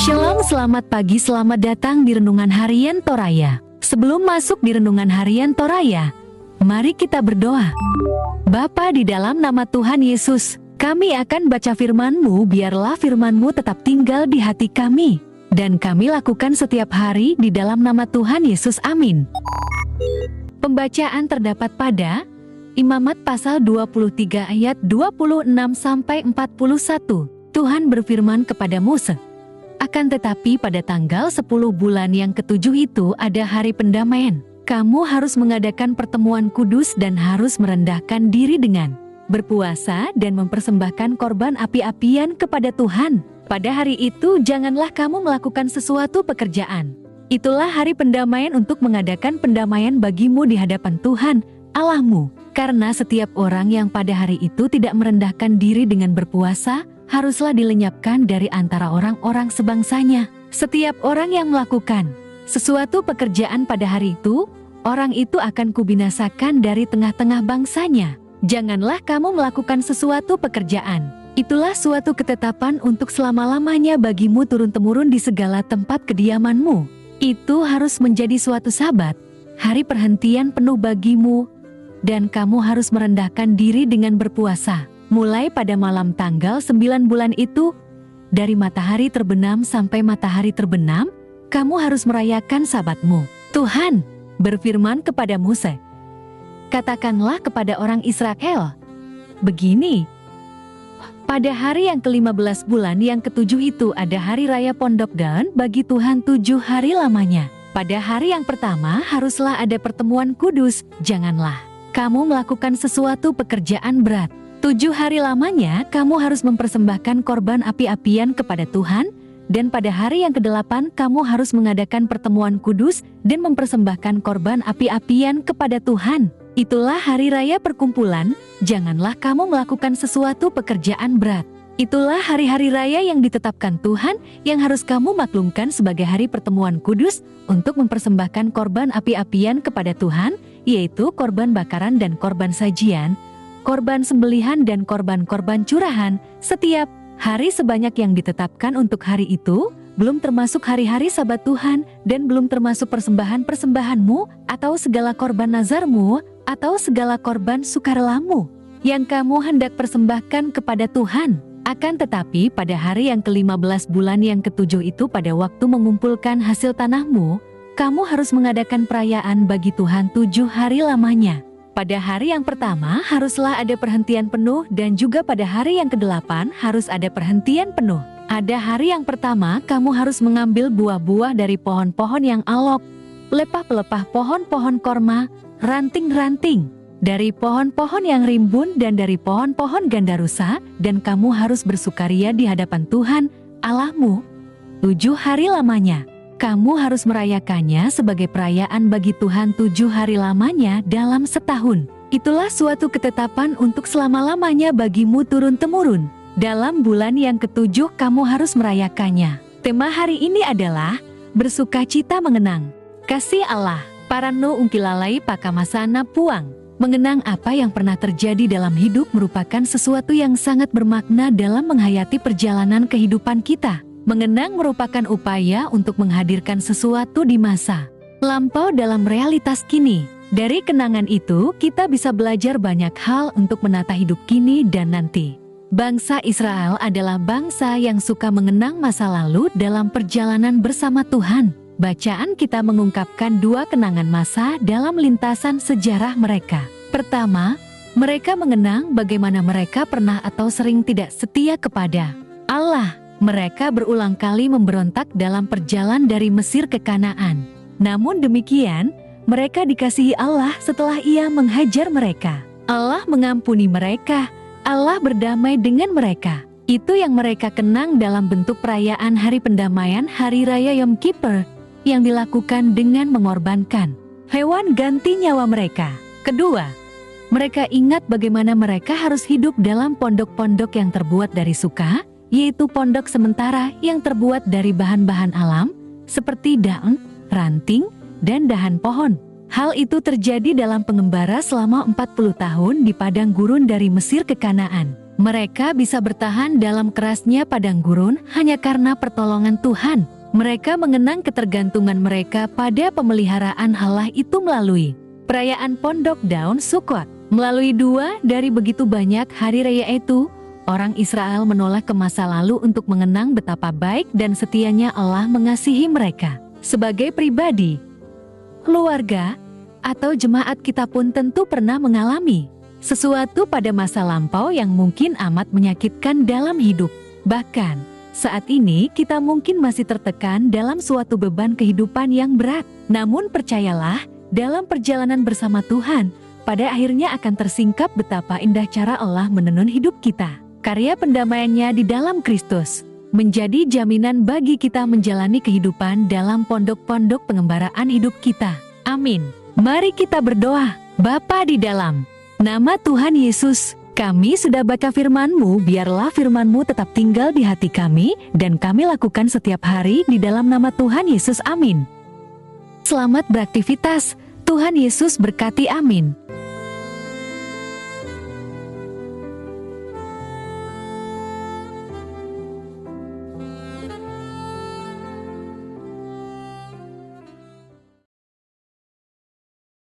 Shalom, selamat pagi, selamat datang di Renungan Harian Toraya. Sebelum masuk di Renungan Harian Toraya, mari kita berdoa. Bapa di dalam nama Tuhan Yesus, kami akan baca firman-Mu, biarlah firman-Mu tetap tinggal di hati kami, dan kami lakukan setiap hari di dalam nama Tuhan Yesus, amin. Pembacaan terdapat pada Imamat pasal 23 ayat 26-41. Tuhan berfirman kepada Musa, akan tetapi pada tanggal 10 bulan yang ketujuh itu ada hari pendamaian. Kamu harus mengadakan pertemuan kudus dan harus merendahkan diri dengan berpuasa dan mempersembahkan korban api-apian kepada Tuhan. Pada hari itu janganlah kamu melakukan sesuatu pekerjaan. Itulah hari pendamaian untuk mengadakan pendamaian bagimu di hadapan Tuhan, Allahmu. Karena setiap orang yang pada hari itu tidak merendahkan diri dengan berpuasa, haruslah dilenyapkan dari antara orang-orang sebangsanya. Setiap orang yang melakukan sesuatu pekerjaan pada hari itu, orang itu akan kubinasakan dari tengah-tengah bangsanya. Janganlah kamu melakukan sesuatu pekerjaan. Itulah suatu ketetapan untuk selama-lamanya bagimu turun-temurun di segala tempat kediamanmu. Itu harus menjadi suatu sabat, hari perhentian penuh bagimu, dan kamu harus merendahkan diri dengan berpuasa. Mulai pada malam tanggal 9 bulan itu, dari matahari terbenam sampai matahari terbenam, kamu harus merayakan sabatmu. Tuhan berfirman kepada Musa, katakanlah kepada orang Israel, begini, pada hari yang ke-15 bulan yang ketujuh itu ada hari raya pondok dan bagi Tuhan 7 hari lamanya. Pada hari yang pertama haruslah ada pertemuan kudus, janganlah kamu melakukan sesuatu pekerjaan berat. 7 hari lamanya kamu harus mempersembahkan korban api-apian kepada Tuhan, dan pada hari yang ke-8 kamu harus mengadakan pertemuan kudus dan mempersembahkan korban api-apian kepada Tuhan. Itulah hari raya perkumpulan, janganlah kamu melakukan sesuatu pekerjaan berat. Itulah hari-hari raya yang ditetapkan Tuhan yang harus kamu maklumkan sebagai hari pertemuan kudus untuk mempersembahkan korban api-apian kepada Tuhan, yaitu korban bakaran dan korban sajian, korban sembelihan dan korban-korban curahan, setiap hari sebanyak yang ditetapkan untuk hari itu, belum termasuk hari-hari sabat Tuhan, dan belum termasuk persembahan-persembahanmu, atau segala korban nazarmu, atau segala korban sukarelamu, yang kamu hendak persembahkan kepada Tuhan. Akan tetapi pada hari yang ke-15 bulan yang ketujuh itu pada waktu mengumpulkan hasil tanahmu, kamu harus mengadakan perayaan bagi Tuhan 7 hari lamanya. Pada hari yang pertama haruslah ada perhentian penuh dan juga pada hari yang ke-8 harus ada perhentian penuh. Pada hari yang pertama kamu harus mengambil buah-buah dari pohon-pohon yang alok, pelepah-pelepah pohon-pohon korma, ranting-ranting, dari pohon-pohon yang rimbun dan dari pohon-pohon gandarusa, dan kamu harus bersukaria di hadapan Tuhan, Allahmu, 7 hari lamanya. Kamu harus merayakannya sebagai perayaan bagi Tuhan 7 hari lamanya dalam setahun. Itulah suatu ketetapan untuk selama-lamanya bagimu turun-temurun. Dalam bulan yang ketujuh kamu harus merayakannya. Tema hari ini adalah bersukacita mengenang kasih Allah. Parano ungkilalai pakamasana puang. Mengenang apa yang pernah terjadi dalam hidup merupakan sesuatu yang sangat bermakna dalam menghayati perjalanan kehidupan kita. Mengenang merupakan upaya untuk menghadirkan sesuatu di masa lampau dalam realitas kini. Dari kenangan itu, kita bisa belajar banyak hal untuk menata hidup kini dan nanti. Bangsa Israel adalah bangsa yang suka mengenang masa lalu dalam perjalanan bersama Tuhan. Bacaan kita mengungkapkan 2 kenangan masa dalam lintasan sejarah mereka. Pertama, mereka mengenang bagaimana mereka pernah atau sering tidak setia kepada Allah. Mereka berulang kali memberontak dalam perjalanan dari Mesir ke Kanaan. Namun demikian, mereka dikasihi Allah setelah Ia menghajar mereka. Allah mengampuni mereka, Allah berdamai dengan mereka. Itu yang mereka kenang dalam bentuk perayaan hari pendamaian Hari Raya Yom Kippur yang dilakukan dengan mengorbankan hewan ganti nyawa mereka. Kedua, mereka ingat bagaimana mereka harus hidup dalam pondok-pondok yang terbuat dari suka, yaitu pondok sementara yang terbuat dari bahan-bahan alam, seperti daun, ranting, dan dahan pohon. Hal itu terjadi dalam pengembara selama 40 tahun di padang gurun dari Mesir ke Kanaan. Mereka bisa bertahan dalam kerasnya padang gurun hanya karena pertolongan Tuhan. Mereka mengenang ketergantungan mereka pada pemeliharaan Allah itu melalui perayaan Pondok Daun Sukkot. Melalui 2 dari begitu banyak hari raya itu, orang Israel menoleh ke masa lalu untuk mengenang betapa baik dan setianya Allah mengasihi mereka. Sebagai pribadi, keluarga, atau jemaat, kita pun tentu pernah mengalami sesuatu pada masa lampau yang mungkin amat menyakitkan dalam hidup. Bahkan, saat ini kita mungkin masih tertekan dalam suatu beban kehidupan yang berat. Namun percayalah, dalam perjalanan bersama Tuhan, pada akhirnya akan tersingkap betapa indah cara Allah menenun hidup kita. Karya pendamaiannya di dalam Kristus menjadi jaminan bagi kita menjalani kehidupan dalam pondok-pondok pengembaraan hidup kita. Amin. Mari kita berdoa. Bapa di dalam nama Tuhan Yesus, kami sudah baca firman-Mu, biarlah firman-Mu tetap tinggal di hati kami, dan kami lakukan setiap hari di dalam nama Tuhan Yesus. Amin. Selamat beraktivitas, Tuhan Yesus berkati, amin.